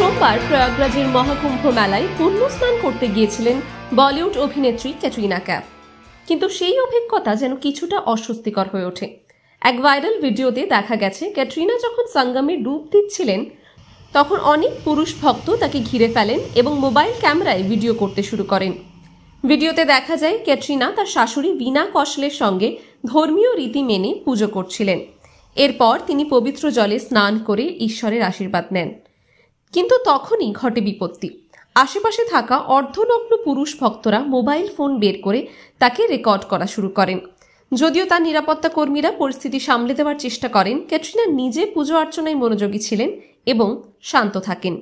সোমবার প্রয়াগরাজের মহাকুম্ভ মেলায় পুণ্য স্নান করতে গিয়েছিলেন বলিউড অভিনেত্রী ক্যাটরিনা কাইফ। কিন্তু সেই অভিজ্ঞতা যেন কিছুটা অস্বস্তিকর হয়ে ওঠে। এক ভাইরাল ভিডিওতে দেখা গেছে ক্যাটরিনা যখন সঙ্গমে ডুব দিচ্ছিলেন তখন অনেক পুরুষ ভক্ত তাকে ঘিরে ফেলেন এবং মোবাইল ক্যামেরায় ভিডিও করতে শুরু করেন। ভিডিওতে দেখা যায় ক্যাটরিনা তার শাশুড়ি বিনা কৌশলের সঙ্গে ধর্মীয় রীতি মেনে পুজো করছিলেন। এরপর তিনি পবিত্র জলে স্নান করে ঈশ্বরের আশীর্বাদ নেন। কিন্তু তখনই ঘটে বিপত্তি। আশেপাশে থাকা অর্ধনগ্ন পুরুষ ভক্তরা মোবাইল ফোন বের করে তাকে রেকর্ড করা শুরু করেন। যদিও তার নিরাপত্তা কর্মীরা পরিস্থিতি সামলে দেওয়ার চেষ্টা করেন, ক্যাটরিনা নিজে পুজো অর্চনায় মনোযোগী ছিলেন এবং শান্ত থাকেন।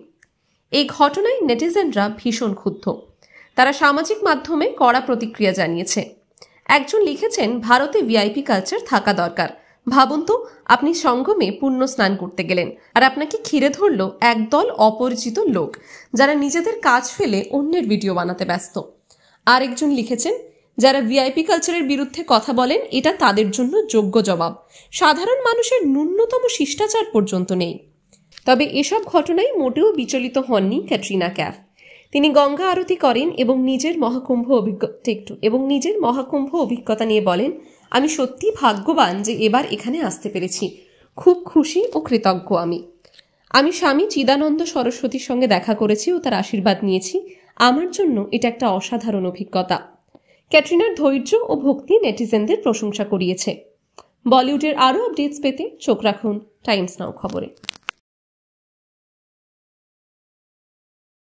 এই ঘটনায় নেটিজেনরা ভীষণ ক্ষুব্ধ। তারা সামাজিক মাধ্যমে কড়া প্রতিক্রিয়া জানিয়েছে। একজন লিখেছেন, ভারতে ভিআইপি কালচার থাকা দরকার। ভাবুন তো, আপনি সঙ্গমে পুণ্য স্নান করতে গেলেন আর আপনাকে ঘিরে ধরল একদল অপরিচিত লোক যারা নিজেদের কাজ ফেলে অন্যের ভিডিও বানাতে ব্যস্ত। আরেকজন লিখেছেন, যারা ভিআইপি কালচারের বিরুদ্ধে কথা বলেন এটা তাদের জন্য যোগ্য জবাব। সাধারণ মানুষের ন্যূনতম শিষ্টাচার পর্যন্ত নেই। তবে এসব ঘটনায় মোটেও বিচলিত হননি ক্যাটরিনা কাইফ। তিনি গঙ্গা আরতি করেন এবং নিজের মহাকুম্ভ অভিজ্ঞতা নিয়ে বলেন, আমি সত্যি ভাগ্যবান যে এবার এখানে আসতে পেরেছি। খুব খুশি ও কৃতজ্ঞ আমি স্বামী চিদানন্দ সরস্বতীর সঙ্গে দেখা করেছি ও তার আশীর্বাদ নিয়েছি। আমার জন্য এটা একটা অসাধারণ অভিজ্ঞতা। ক্যাটরিনার ধৈর্য ও ভক্তি নেটিজেনদের প্রশংসা কুড়িয়েছে। বলিউডের আরও আপডেটস পেতে চোখ রাখুন টাইমস নাও খবরে।